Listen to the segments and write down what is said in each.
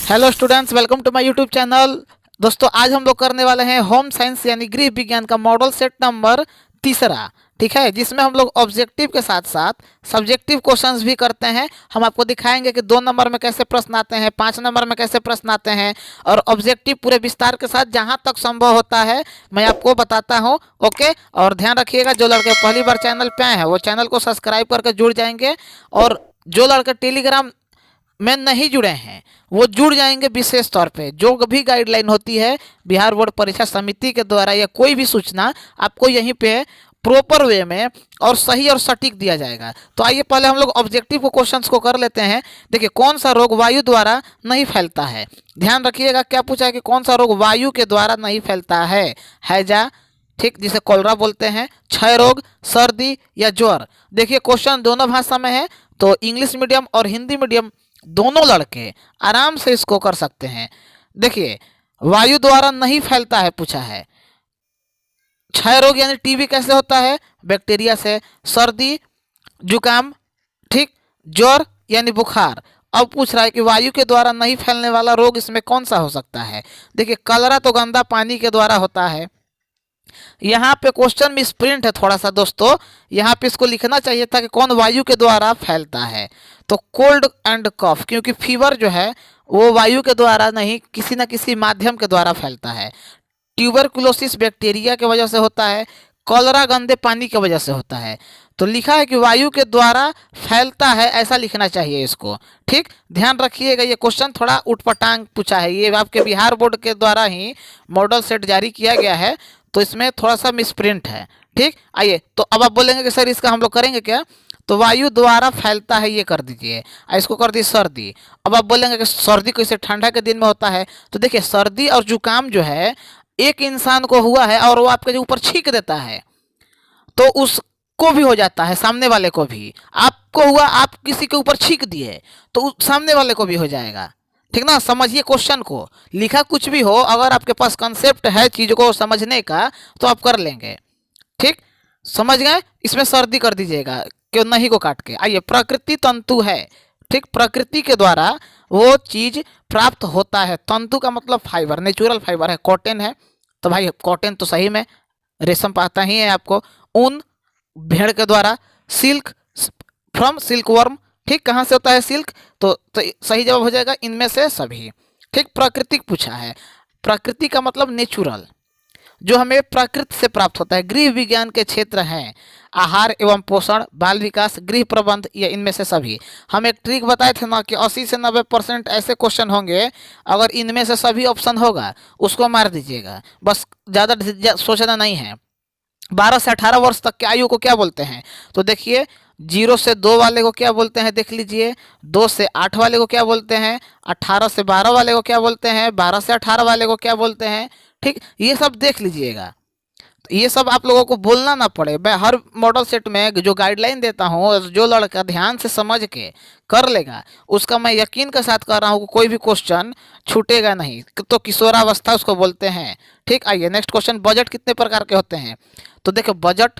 Hello students, welcome to my YouTube channel. दोस्तों, आज हम लोग करने वाले हैं होम साइंस यानी गृह विज्ञान का मॉडल सेट नंबर तीसरा। ठीक है, जिसमें हम लोग ऑब्जेक्टिव के साथ साथ सब्जेक्टिव क्वेश्चंस भी करते हैं। हम आपको दिखाएंगे कि 2 नंबर में कैसे प्रश्न आते हैं, 5 नंबर में कैसे प्रश्न आते हैं, और ऑब्जेक्टिव पूरे विस्तार के साथ जहां तक संभव होता है मैं आपको बताता हूं। ओके, और ध्यान रखिएगा, जो लड़के पहली बार चैनल पे आए हैं वो चैनल को सब्सक्राइब करके जुड़ जाएंगे, और जो लड़के टेलीग्राम में नहीं जुड़े हैं वो जुड़ जाएंगे। विशेष तौर पे जो भी गाइडलाइन होती है बिहार बोर्ड परीक्षा समिति के द्वारा या कोई भी सूचना आपको यहीं पे प्रॉपर वे में और सही और सटीक दिया जाएगा। तो आइए पहले हम लोग ऑब्जेक्टिव को क्वेश्चंस को कर लेते हैं। देखिए, कौन सा रोग वायु द्वारा नहीं फैलता है। ध्यान रखिएगा, क्या पूछा है कि कौन सा रोग वायु के द्वारा नहीं फैलता है। हैजा, ठीक, जिसे कोलरा बोलते हैं, क्षय रोग, सर्दी या ज्वर। देखिए, क्वेश्चन दोनों भाषा में है, तो इंग्लिश मीडियम और हिंदी मीडियम दोनों लड़के आराम से इसको कर सकते हैं। देखिए, वायु द्वारा नहीं फैलता है पूछा है। क्षय रोग यानी टीबी कैसे होता है, बैक्टीरिया से। सर्दी, जुकाम, ठीक। ज्वर यानी बुखार। अब पूछ रहा है कि वायु के द्वारा नहीं फैलने वाला रोग इसमें कौन सा हो सकता है। देखिए, कलरा तो गंदा पानी के द्वारा होता है। यहाँ पे क्वेश्चन में स्प्रिंट है थोड़ा सा दोस्तों, यहाँ पे इसको लिखना चाहिए था कि कौन वायु के द्वारा फैलता है। तो कोल्ड एंड कफ, क्योंकि फीवर जो है वो वायु के द्वारा नहीं, किसी न किसी माध्यम के द्वारा फैलता है। ट्यूबरकुलोसिस बैक्टीरिया के वजह से होता है। कॉलरा गंदे पानी की वजह से होता है। तो लिखा है कि वायु के द्वारा फैलता है, ऐसा लिखना चाहिए इसको। ठीक, ध्यान रखिएगा, ये क्वेश्चन थोड़ा उटपटांग पूछा है। ये आपके बिहार बोर्ड के द्वारा ही मॉडल सेट जारी किया गया है, तो इसमें थोड़ा सा मिसप्रिंट है। ठीक, आइए, तो अब आप बोलेंगे कि सर इसका हम लोग करेंगे क्या। तो वायु द्वारा फैलता है ये कर दीजिए, इसको कर दी सर्दी। अब आप बोलेंगे कि सर्दी कैसे, ठंडा के दिन में होता है। तो देखिए, सर्दी और जुकाम जो है एक इंसान को हुआ है और वो आपके ऊपर छींक देता है, तो उसको भी हो जाता है, सामने वाले को भी। आपको हुआ, आप किसी के ऊपर छींक दिए तो सामने वाले को भी हो जाएगा। ठीक ना, समझिए क्वेश्चन को। लिखा कुछ भी हो, अगर आपके पास कंसेप्ट है चीज को समझने का तो आप कर लेंगे। ठीक, समझ गए। इसमें सर्दी कर दीजिएगा, क्यों नहीं को काट के। आइए, प्रकृति तंतु है। ठीक, प्रकृति के द्वारा वो चीज प्राप्त होता है। तंतु का मतलब फाइबर, नेचुरल फाइबर है। कॉटन है तो भाई कॉटन तो सही में रेशम पाता ही है आपको। ऊन भेड़ के द्वारा। Silk from silk worm. ठीक, कहाँ से होता है सिल्क, तो सही जवाब हो जाएगा इनमें से सभी। ठीक, प्राकृतिक पूछा है। प्रकृति का मतलब नेचुरल, जो हमें प्रकृति से प्राप्त होता है। गृह विज्ञान के क्षेत्र हैं आहार एवं पोषण, बाल विकास, गृह प्रबंध, या इनमें से सभी। हम एक ट्रिक बताए थे ना कि 80 से 90% ऐसे क्वेश्चन होंगे, अगर इनमें से सभी ऑप्शन होगा उसको मार दीजिएगा, बस ज़्यादा सोचना नहीं है। 12 से 18 वर्ष तक के आयु को क्या बोलते हैं। तो देखिए, 0 से 2 वाले को क्या बोलते हैं, देख लीजिए। 2 से 8 वाले को क्या बोलते हैं। 18 से 12 वाले को क्या बोलते हैं। 12 से 18 वाले को क्या बोलते हैं। ठीक, ये सब देख लीजिएगा, तो ये सब आप लोगों को बोलना ना पड़े। मैं हर मॉडल सेट में जो गाइडलाइन देता हूँ, जो लड़का ध्यान से समझ के कर लेगा उसका मैं यकीन के साथ कर रहा हूँ कि कोई भी क्वेश्चन छूटेगा नहीं। तो किशोरावस्था उसको बोलते हैं। ठीक, आइए नेक्स्ट क्वेश्चन। बजट कितने प्रकार के होते हैं। तो देखो, बजट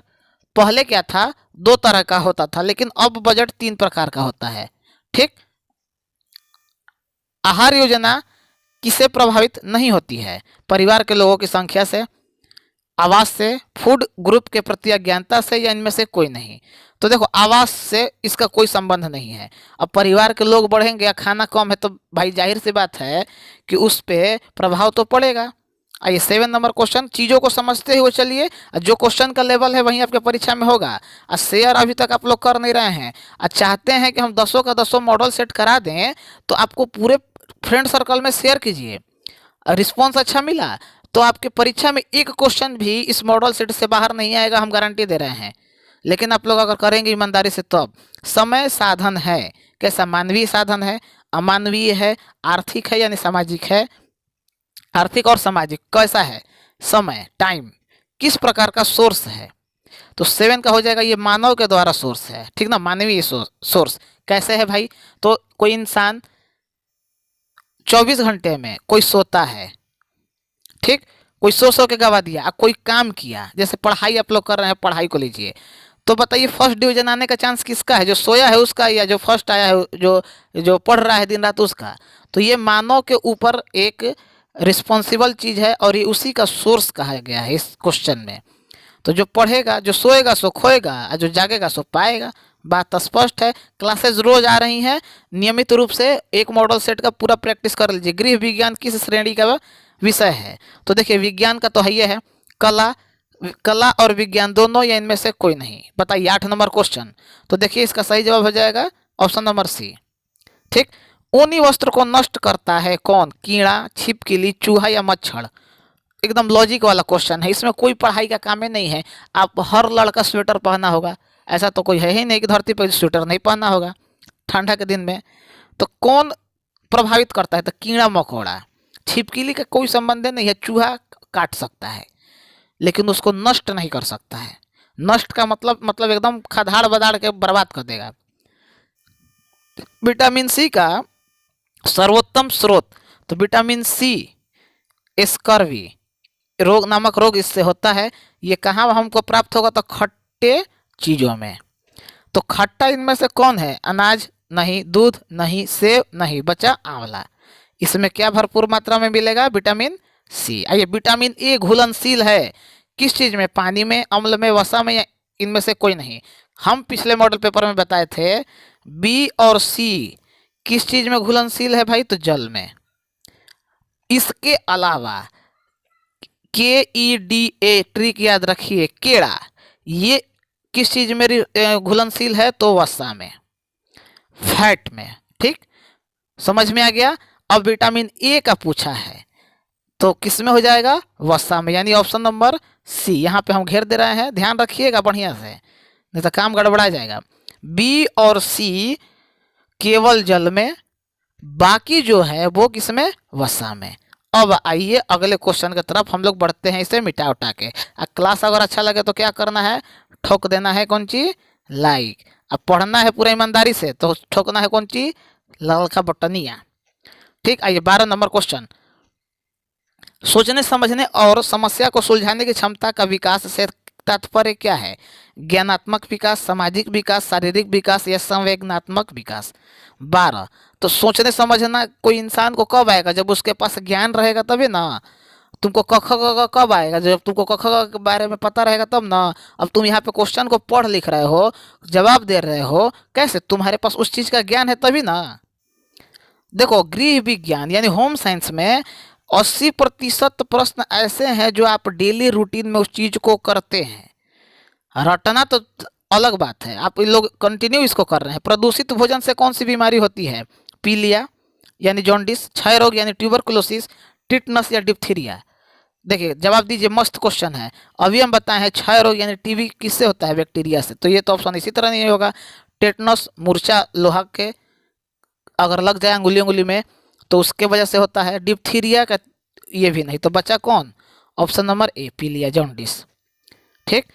पहले क्या था, 2 तरह का होता था, लेकिन अब बजट 3 प्रकार का होता है। ठीक, आहार योजना किससे प्रभावित नहीं होती है। परिवार के लोगों की संख्या से, आवास से, फूड ग्रुप के प्रति अज्ञानता से, या इनमें से कोई नहीं। तो देखो, आवास से इसका कोई संबंध नहीं है। अब परिवार के लोग बढ़ेंगे या खाना कम है तो भाई जाहिर सी बात है कि उस पर प्रभाव तो पड़ेगा। आइए 7 नंबर क्वेश्चन। चीज़ों को समझते हुए चलिए, जो क्वेश्चन का लेवल है वहीं आपके परीक्षा में होगा। और शेयर अभी तक आप लोग कर नहीं रहे हैं और चाहते हैं कि हम 10 का 10 मॉडल सेट करा दें, तो आपको पूरे फ्रेंड सर्कल में शेयर कीजिए। रिस्पॉन्स अच्छा मिला तो आपके परीक्षा में एक क्वेश्चन भी इस मॉडल सेट से बाहर नहीं आएगा, हम गारंटी दे रहे हैं। लेकिन आप लोग अगर करेंगे ईमानदारी से, तब समय साधन है। कैसा, मानवीय साधन है, अमानवीय है, आर्थिक है यानी सामाजिक है। आर्थिक और सामाजिक कैसा है, समय टाइम किस प्रकार का सोर्स है। तो 7 का हो जाएगा, ये मानव के द्वारा सोर्स है। ठीक ना, मानवीय सोर्स कैसे है भाई। तो कोई इंसान 24 घंटे में कोई सोता है, ठीक, कोई सो के गवा दिया, कोई काम किया, जैसे पढ़ाई आप लोग कर रहे हैं, पढ़ाई को लीजिए, तो बताइए फर्स्ट डिवीजन आने का चांस किसका है, जो सोया है उसका या जो फर्स्ट आया है, जो जो पढ़ रहा है दिन रात उसका। तो ये मानव के ऊपर एक रिस्पॉन्सिबल चीज़ है और ये उसी का सोर्स कहा गया है इस क्वेश्चन में। तो जो पढ़ेगा, जो सोएगा सो खोएगा और जो जागेगा सो पाएगा। बात स्पष्ट है। क्लासेस रोज आ रही हैं, नियमित रूप से एक मॉडल सेट का पूरा प्रैक्टिस कर लीजिए। गृह विज्ञान किस श्रेणी का विषय है, तो देखिए विज्ञान का तो है, ये है कला, कला और विज्ञान दोनों या इनमें से कोई नहीं। बताइए 8 नंबर क्वेश्चन। तो देखिए इसका सही जवाब हो जाएगा ऑप्शन नंबर सी। ठीक, ऊनी वस्त्र को नष्ट करता है कौन, कीड़ा, छिपकली, चूहा या मच्छर। एकदम लॉजिक वाला क्वेश्चन है, इसमें कोई पढ़ाई का काम ही नहीं है। आप हर लड़का स्वेटर पहना होगा, ऐसा तो कोई है ही नहीं कि धरती पर स्वेटर नहीं पहनना होगा ठंडा के दिन में। तो कौन प्रभावित करता है, तो कीड़ा मकोड़ा। छिपकली का कोई संबंध नहीं है, चूहा काट सकता है लेकिन उसको नष्ट नहीं कर सकता है। नष्ट का मतलब एकदम खदाड़ बदाड़ के बर्बाद कर देगा। विटामिन सी का सर्वोत्तम स्रोत, तो विटामिन सी स्कर्वी रोग नामक रोग इससे होता है। ये कहाँ हमको प्राप्त होगा, तो खट्टे चीज़ों में। तो खट्टा इनमें से कौन है, अनाज नहीं, दूध नहीं, सेब नहीं, बचा आंवला। इसमें क्या भरपूर मात्रा में मिलेगा, विटामिन सी। आइए, विटामिन ए घुलनशील है किस चीज़ में, पानी में, अम्ल में, वसा में, या इनमें से कोई नहीं। हम पिछले मॉडल पेपर में बताए थे बी और सी किस चीज़ में घुलनशील है भाई, तो जल में। इसके अलावा KEDA ट्रिक याद रखिए, केड़ा, ये किस चीज़ में घुलनशील है, तो वसा में, फैट में। ठीक, समझ में आ गया। अब विटामिन ए का पूछा है तो किस में हो जाएगा, वसा में, यानी ऑप्शन नंबर सी। यहाँ पे हम घेर दे रहे हैं, ध्यान रखिएगा बढ़िया से, नहीं तो काम गड़बड़ा जाएगा। बी और सी केवल जल में, बाकी जो है वो किसमें, वसा में। अब आइए अगले क्वेश्चन की तरफ हम लोग बढ़ते हैं, इसे मिटा उठा के। क्लास अगर अच्छा लगे तो क्या करना है, ठोक देना है कौन चीज, लाइक। अब पढ़ना है पूरा ईमानदारी से तो ठोकना है कौन चीज, लाल का बटनिया। ठीक, आइए 12 नंबर क्वेश्चन। सोचने समझने और समस्या को सुलझाने की क्षमता का विकास से तात्पर्य क्या है, ज्ञानात्मक विकास, सामाजिक विकास, शारीरिक विकास या संवेदनात्मक विकास। 12, तो सोचने समझना कोई इंसान को कब आएगा, जब उसके पास ज्ञान रहेगा तभी ना। तुमको क ख ग घ कब आएगा, जब तुमको क ख ग के बारे में पता रहेगा तब ना। अब तुम यहाँ पे क्वेश्चन को पढ़ लिख रहे हो, जवाब दे रहे हो, कैसे, तुम्हारे पास उस चीज का ज्ञान है तभी ना। देखो गृह विज्ञान यानी होम साइंस में 80% प्रश्न ऐसे हैं जो आप डेली रूटीन में उस चीज को करते हैं। रटना तो अलग बात है, आप लोग कंटिन्यू इसको कर रहे हैं। प्रदूषित भोजन से कौन सी बीमारी होती है, पीलिया यानी जॉन्डिस, क्षय रोग यानी ट्यूबरकुलोसिस, टिटनस या डिप्थीरिया। देखिए जवाब दीजिए, मस्त क्वेश्चन है। अभी हम बताए हैं क्षय रोग यानी टीबी किससे होता है, बैक्टीरिया से, तो ये तो ऑप्शन इसी तरह नहीं होगा। टेटनस मूर्छा लोहा के अगर लग जाए अंगुली अंगुली में तो उसके वजह से होता है। डिप्थीरिया का ये भी नहीं, तो बचा कौन, ऑप्शन नंबर ए, पीलिया जॉन्डिस। ठीक,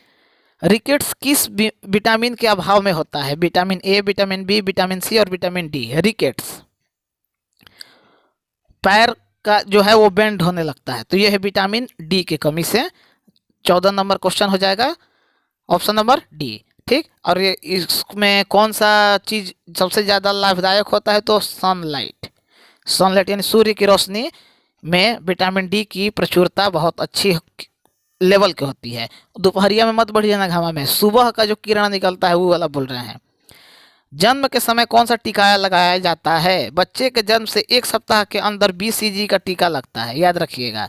रिकेट्स किस विटामिन के अभाव में होता है, vitamin A, vitamin B, vitamin C और विटामिन डी। रिकेट्स पैर का जो है वो बेंड होने लगता है, तो ये है विटामिन डी की कमी से। 14 नंबर क्वेश्चन हो जाएगा ऑप्शन नंबर डी। ठीक, और ये इसमें कौन सा चीज़ सबसे ज़्यादा लाभदायक होता है, तो सनलाइट। सनलाइट यानी सूर्य की रोशनी में विटामिन डी की प्रचुरता बहुत अच्छी लेवल की होती है। दोपहरिया में मत बढ़िए ना घामा में, सुबह का जो किरण निकलता है वो वाला बोल रहे हैं। जन्म के समय कौन सा टीका लगाया जाता है, बच्चे के जन्म से 1 सप्ताह के अंदर BCG का टीका लगता है, याद रखिएगा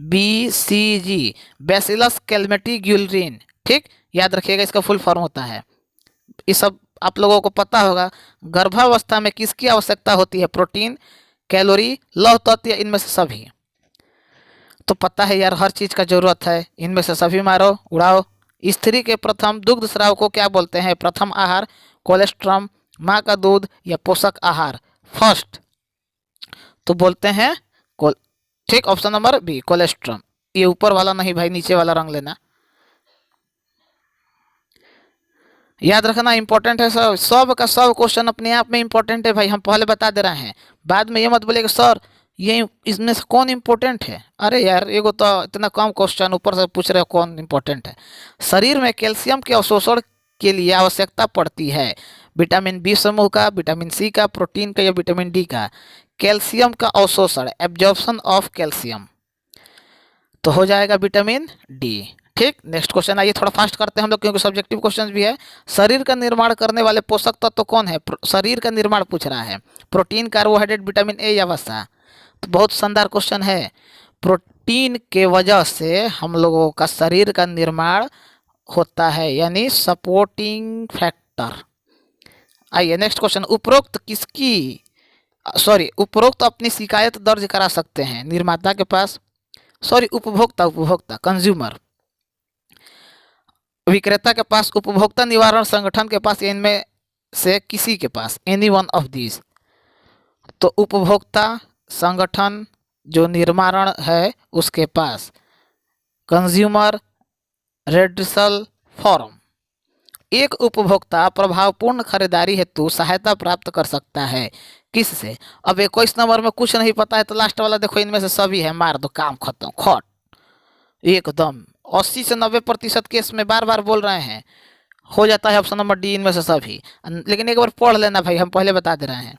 BCG, बैसिलस कैलमेटी-ग्यूलरिन। ठीक, याद रखिएगा इसका फुल फॉर्म होता है। ये सब आप लोगों को पता होगा। गर्भावस्था में किसकी आवश्यकता होती है, प्रोटीन, कैलोरी, लौह तत्व या इनमें से सभी। तो पता है यार, हर चीज़ का जरूरत है, इनमें से सभी मारो उड़ाओ। स्त्री के प्रथम दुग्ध स्राव को क्या बोलते हैं, प्रथम आहार, कोलेस्ट्रम, माँ का दूध या पोषक आहार। फर्स्ट तो बोलते हैं ठीक, ऑप्शन नंबर बी, कोलेस्ट्रम। ये ऊपर वाला नहीं भाई, नीचे वाला रंग लेना, याद रखना इंपॉर्टेंट है। सब का सब क्वेश्चन अपने आप में इंपॉर्टेंट है भाई, हम पहले बता दे रहे हैं। बाद में ये मत बोलिएगा सर ये इसमें से कौन इंपॉर्टेंट है। अरे यार एगो तो इतना कम क्वेश्चन ऊपर से पूछ रहे हो कौन इंपॉर्टेंट है। शरीर में कैल्शियम के अवशोषण के लिए आवश्यकता पड़ती है? विटामिन बी समूह का, विटामिन सी का, प्रोटीन का या विटामिन डी का? कैल्शियम का अवशोषण, एब्जॉर्प्शन ऑफ कैल्शियम, तो हो जाएगा विटामिन डी। ठीक, नेक्स्ट क्वेश्चन आइए, थोड़ा फास्ट करते हैं हम लोग क्योंकि सब्जेक्टिव क्वेश्चन भी है। शरीर का निर्माण करने वाले पोषक तत्व तो कौन है? शरीर का निर्माण पूछ रहा है, प्रोटीन, कार्बोहाइड्रेट, विटामिन ए या वसा? तो बहुत शानदार क्वेश्चन है। प्रोटीन के वजह से हम लोगों का शरीर का निर्माण होता है, यानी सपोर्टिंग फैक्टर। आइए नेक्स्ट क्वेश्चन, उपरोक्त अपनी शिकायत दर्ज करा सकते हैं निर्माता के पास, उपभोक्ता कंज्यूमर, विक्रेता के पास, उपभोक्ता निवारण संगठन के पास, या इनमें से किसी के पास, एनी वन ऑफ दिस? तो उपभोक्ता संगठन जो निर्माण है उसके पास। कंज्यूमर रेड्रेसल फॉर्म, एक उपभोक्ता प्रभावपूर्ण खरीदारी हेतु सहायता प्राप्त कर सकता है किससे? अब 21 नंबर में कुछ नहीं पता है तो लास्ट वाला देखो, इनमें से सभी है, मार दो, काम खत्म, खट एकदम। 80 से 90% केस में बार बार बोल रहे हैं, हो जाता है ऑप्शन नंबर डी, इनमें से सभी। लेकिन एक बार पढ़ लेना भाई, हम पहले बता दे रहे हैं।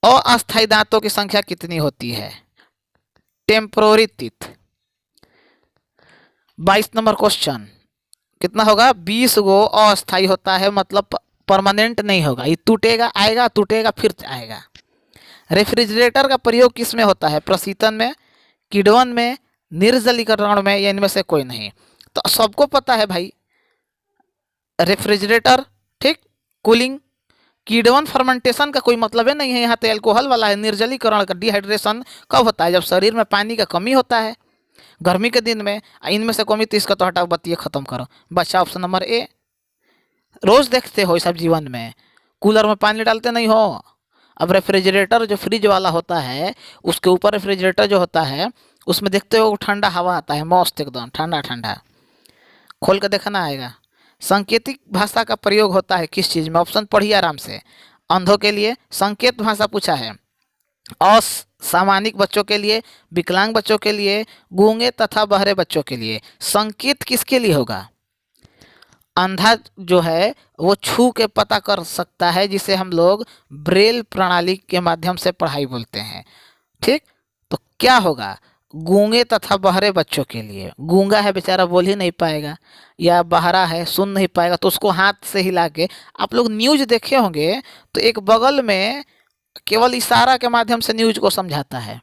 अस्थायी दांतों की संख्या कितनी होती है? Temporary teeth. 22 नंबर क्वेश्चन, कितना होगा? 20 गो अस्थायी होता है, मतलब परमानेंट नहीं होगा, ये टूटेगा आएगा, टूटेगा फिर आएगा। रेफ्रिजरेटर का प्रयोग किस में होता है? प्रशीतन में, किण्वन में, निर्जलीकरण में, या इनमें से कोई नहीं? तो सबको पता है भाई, रेफ्रिजरेटर, ठीक, कूलिंग। किण्वन फर्मेंटेशन का कोई मतलब ही नहीं है, यहाँ तो एल्कोहल वाला है। निर्जलीकरण का, डिहाइड्रेशन कब होता है? जब शरीर में पानी का कमी होता है, गर्मी के दिन में। इनमें से कमी तो इसका तो हटाओ, बतिए खत्म करो, बच्चा ऑप्शन नंबर ए। रोज देखते हो सब जीवन में, कूलर में पानी डालते नहीं हो। अब रेफ्रिजरेटर जो फ्रिज वाला होता है, उसके ऊपर रेफ्रिजरेटर जो होता है उसमें देखते हो ठंडा हवा आता है, मस्त एकदम ठंडा ठंडा, खोल कर देखना आएगा। सांकेतिक भाषा का प्रयोग होता है किस चीज़ में? ऑप्शन पढ़िए आराम से। अंधों के लिए संकेत भाषा पूछा है, असामानिक बच्चों के लिए, विकलांग बच्चों के लिए, गूंगे तथा बहरे बच्चों के लिए। संकेत किसके लिए होगा? अंधा जो है वो छू के पता कर सकता है, जिसे हम लोग ब्रेल प्रणाली के माध्यम से पढ़ाई बोलते हैं। ठीक, तो क्या होगा? गूंगे तथा बहरे बच्चों के लिए। गूंगा है बेचारा, बोल ही नहीं पाएगा, या बहरा है, सुन नहीं पाएगा, तो उसको हाथ से हिला के, आप लोग न्यूज देखे होंगे तो एक बगल में केवल इशारा के माध्यम से न्यूज को समझाता है।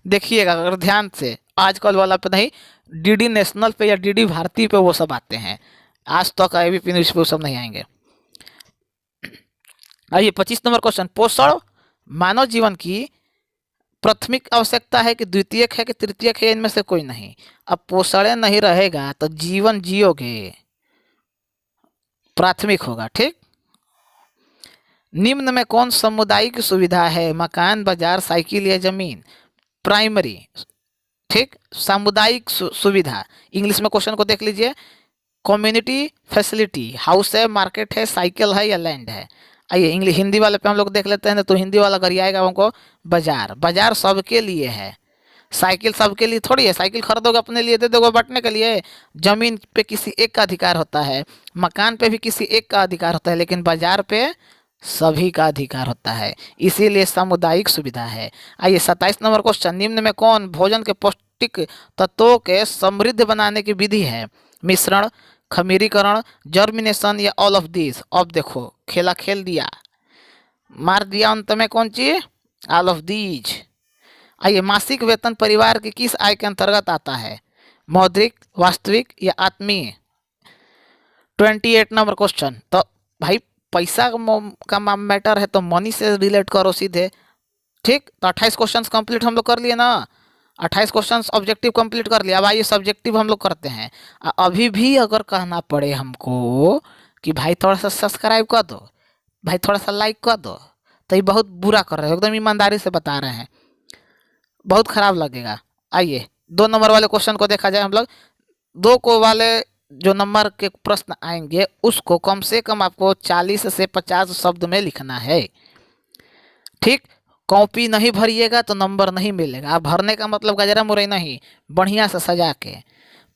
देखिएगा अगर ध्यान से, आजकल वाला पे नहीं, डीडी नेशनल पे या डीडी भारती पे वो सब आते हैं, आज तक एबीपी न्यूज पे वो सब नहीं आएंगे। आइए 25 नंबर क्वेश्चन, पोषण मानव जीवन की प्राथमिक आवश्यकता है कि द्वितीयक है कि तृतीयक है? इनमें से कोई नहीं। अब पोषण नहीं रहेगा तो जीवन जियोगे, प्राथमिक होगा। ठीक, निम्न में कौन सामुदायिक सुविधा है? मकान, बाजार, साइकिल या जमीन? प्राइमरी। ठीक, सामुदायिक सुविधा, इंग्लिश में क्वेश्चन को देख लीजिए, कम्युनिटी फैसिलिटी, हाउस है, मार्केट है, साइकिल है या लैंड है? आइए इंग्लिश, हिंदी वाले पे हम लोग देख लेते हैं, तो हिंदी वाला अगर आएगा हमको बाजार। बाजार सबके लिए है, साइकिल सबके लिए थोड़ी है। साइकिल खरीदोगे अपने लिए, दे दोगे बांटने के लिए। जमीन पे किसी एक का अधिकार होता है, मकान पे भी किसी एक का अधिकार होता है, लेकिन बाजार पे सभी का अधिकार होता है, इसीलिए सामुदायिक सुविधा है। आइए 27 नंबर क्वेश्चन, निम्न में कौन भोजन के पौष्टिक तत्वों के समृद्ध बनाने की विधि है? मिश्रण, खमीरीकरण, जर्मिनेशन या ऑल ऑफ दिस? अब देखो खेला खेल दिया, मार दिया अंत में, कौन चीज? All of these. आइए मासिक वेतन परिवार की किस आय के अंतर्गत आता है? मौद्रिक, वास्तविक या आत्मीय? 28 नंबर क्वेश्चन, तो भाई पैसा का मैटर है तो मनी से रिलेट करो सीधे। ठीक, तो 28 क्वेश्चन कंप्लीट हम लोग कर लिए ना, 28 क्वेश्चन ऑब्जेक्टिव कंप्लीट कर लिया। अब आइए सब्जेक्टिव हम लोग करते हैं। अभी भी अगर कहना पड़े हमको कि भाई थोड़ा सा सब्सक्राइब कर दो, भाई थोड़ा सा लाइक कर दो, तो ये बहुत बुरा कर रहे हो, एकदम ईमानदारी से बता रहे हैं, बहुत खराब लगेगा। आइए 2 नंबर वाले क्वेश्चन को देखा जाए हम लोग। 2 को वाले जो नंबर के प्रश्न आएंगे उसको कम से कम आपको 40 से 50 शब्द में लिखना है। ठीक, कॉपी नहीं भरिएगा तो नंबर नहीं मिलेगा। आप भरने का मतलब गजरा मुरई नहीं, बढ़िया से सजा के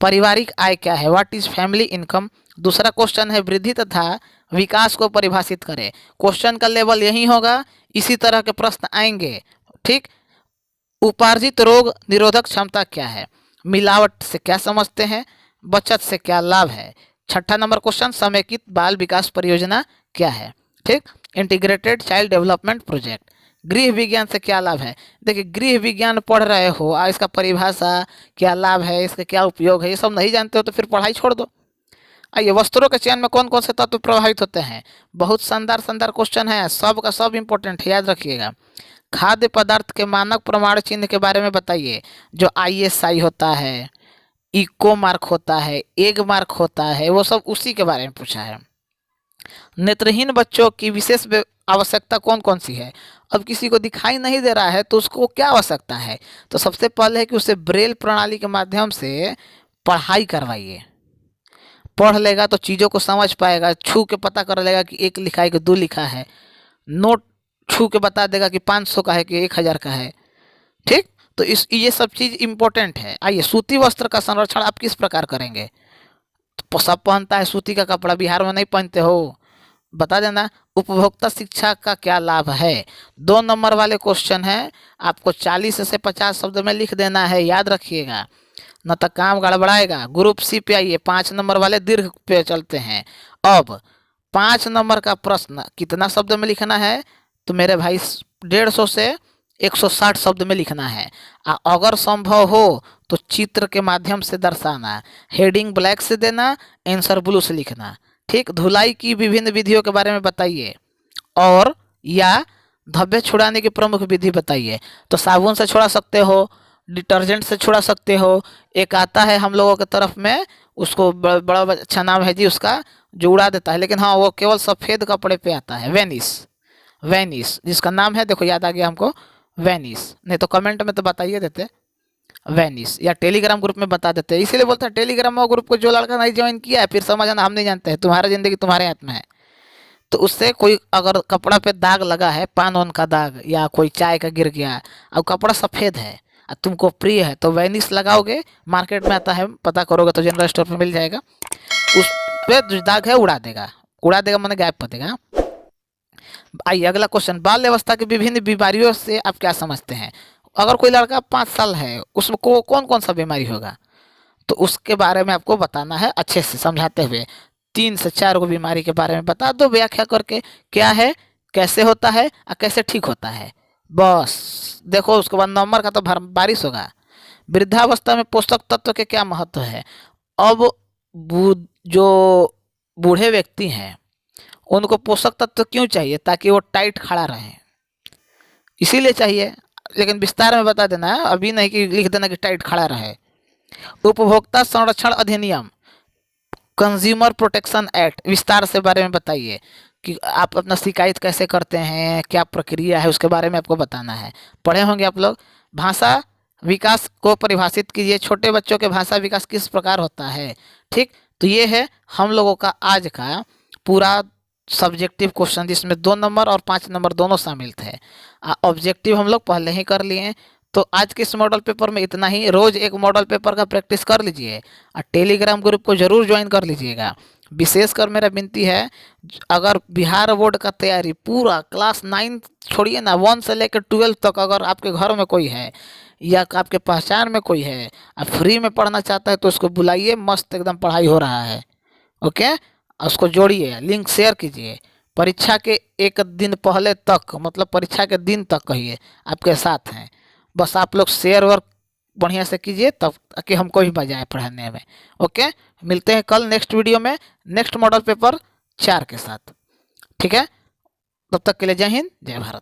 पारिवारिक आय क्या है, व्हाट इज फैमिली इनकम। दूसरा क्वेश्चन है वृद्धि तथा विकास को परिभाषित करें। क्वेश्चन का लेवल यही होगा, इसी तरह के प्रश्न आएंगे। ठीक। उपार्जित रोग निरोधक क्षमता क्या है, मिलावट से क्या समझते हैं, बचत से क्या लाभ है। छठा नंबर क्वेश्चन समेकित बाल विकास परियोजना क्या है। ठीक। Integrated child development project. गृह विज्ञान से क्या लाभ है। देखिए गृह विज्ञान पढ़ रहे हो, इसका परिभाषा क्या लाभ है, इसका क्या उपयोग है, ये सब नहीं जानते हो तो फिर पढ़ाई छोड़ दो। आइए, वस्त्रों के चयन में कौन कौन से तत्व प्रभावित होते हैं। बहुत शानदार शानदार क्वेश्चन है, सब का सब इंपॉर्टेंट है, याद रखिएगा। खाद्य पदार्थ के मानक प्रमाण चिन्ह के बारे में बताइए। जो ISI होता है, इको मार्क होता है, एग मार्क होता है, वो सब उसी के बारे में पूछा है। नेत्रहीन बच्चों की विशेष आवश्यकता कौन कौन सी है। अब किसी को दिखाई नहीं दे रहा है तो उसको क्या आवश्यकता है, तो सबसे पहले है कि उसे ब्रेल प्रणाली के माध्यम से पढ़ाई करवाइए। पढ़ लेगा तो चीज़ों को समझ पाएगा, छू के पता कर लेगा कि एक लिखा है कि दो लिखा है, नोट छू के बता देगा कि 500 का है कि 1000 का है। ठीक। तो ये सब चीज़ इम्पोर्टेंट है। आइए, सूती वस्त्र का संरक्षण आप किस प्रकार करेंगे। तो सब पहनता है सूती का कपड़ा, बिहार में नहीं पहनते हो, बता देना। उपभोक्ता शिक्षा का क्या लाभ है। 2 नंबर वाले क्वेश्चन है, आपको 40 से 50 शब्द में लिख देना है, याद रखिएगा, न तो काम गड़बड़ाएगा। ग्रुप C पे आइए, 5 नंबर वाले दीर्घ पे चलते हैं। अब 5 नंबर का प्रश्न कितना शब्द में लिखना है, तो मेरे भाई 150 से 160 शब्द में लिखना है। अगर संभव हो तो चित्र के माध्यम से दर्शाना, हेडिंग ब्लैक से देना, आंसर ब्लू से लिखना। ठीक। धुलाई की विभिन्न विधियों के बारे में बताइए, और या धब्बे छुड़ाने की प्रमुख विधि बताइए। तो साबुन से छुड़ा सकते हो, डिटर्जेंट से छुड़ा सकते हो, एक आता है हम लोगों की तरफ में, उसको बड़ा अच्छा नाम है जी उसका, जो उड़ा देता है, लेकिन हाँ वो केवल सफ़ेद कपड़े पे आता है, वेनिस। वेनिस जिसका नाम है, देखो याद आ गया हमको, वेनिस। नहीं तो कमेंट में तो बताइए देते वेनिस, या टेलीग्राम ग्रुप में बता देते हैं। इसीलिए बोलते हैं टेलीग्राम ग्रुप को जो लड़का नहीं ज्वाइन किया है, फिर समझ आना हम नहीं जानते हैं, तुम्हारा ज़िंदगी तुम्हारे हाथ में है। तो उससे कोई अगर कपड़ा पे दाग लगा है, पान वान का दाग, या कोई चाय का गिर गया, अब कपड़ा सफ़ेद है और तुमको प्रिय है, तो वेनिस लगाओगे, मार्केट में आता है, पता करोगे तो जनरल स्टोर पर मिल जाएगा। उस पर जो दाग है उड़ा देगा, उड़ा देगा मैंने गायब कर देगा। आइए अगला क्वेश्चन, बाल अवस्था की विभिन्न बीमारियों से आप क्या समझते हैं। अगर कोई लड़का 5 साल है, उसमें कौन कौन सा बीमारी होगा, तो उसके बारे में आपको बताना है अच्छे से समझाते हुए। 3 से 4 को बीमारी के बारे में बता दो व्याख्या करके, क्या है, कैसे होता है और कैसे ठीक होता है, बस। देखो उसके बाद नंबर का तो बारिश होगा। वृद्धावस्था में पोषक तत्व के क्या महत्व है। अब जो बूढ़े व्यक्ति हैं उनको पोषक तत्व क्यों चाहिए, ताकि वो टाइट खड़ा रहे, इसीलिए चाहिए, लेकिन विस्तार में बता देना है, अभी नहीं कि लिख देना कि टाइट खड़ा रहे। उपभोक्ता संरक्षण अधिनियम, कंज्यूमर प्रोटेक्शन एक्ट, विस्तार से बारे में बताइए कि आप अपना शिकायत कैसे करते हैं, क्या प्रक्रिया है, उसके बारे में आपको बताना है, पढ़े होंगे आप लोग। भाषा विकास को परिभाषित कीजिए, छोटे बच्चों के भाषा विकास किस प्रकार होता है। ठीक। तो ये है हम लोगों का आज का पूरा सब्जेक्टिव क्वेश्चन, जिसमें 2 नंबर और 5 नंबर दोनों शामिल थे। ऑब्जेक्टिव हम लोग पहले ही कर लिए। तो आज के इस मॉडल पेपर में इतना ही। रोज़ एक मॉडल पेपर का प्रैक्टिस कर लीजिए और टेलीग्राम ग्रुप को ज़रूर ज्वाइन कर लीजिएगा। विशेषकर मेरा विनती है, अगर बिहार बोर्ड का तैयारी पूरा क्लास 9 छोड़िए ना, 1 से लेकर 12 तक, अगर आपके घर में कोई है या आपके पहचान में कोई है और फ्री में पढ़ना चाहता है तो उसको बुलाइए, मस्त एकदम पढ़ाई हो रहा है। ओके, उसको जोड़िए, लिंक शेयर कीजिए। परीक्षा के 1 दिन पहले तक, मतलब परीक्षा के दिन तक कहिए आपके साथ हैं, बस आप लोग शेयर वर्क बढ़िया से कीजिए, तब कि हमको भी मजा आए पढ़ाने में। ओके, मिलते हैं कल नेक्स्ट वीडियो में, नेक्स्ट मॉडल पेपर 4 के साथ। ठीक है, तब तक के लिए जय हिंद, जय भारत।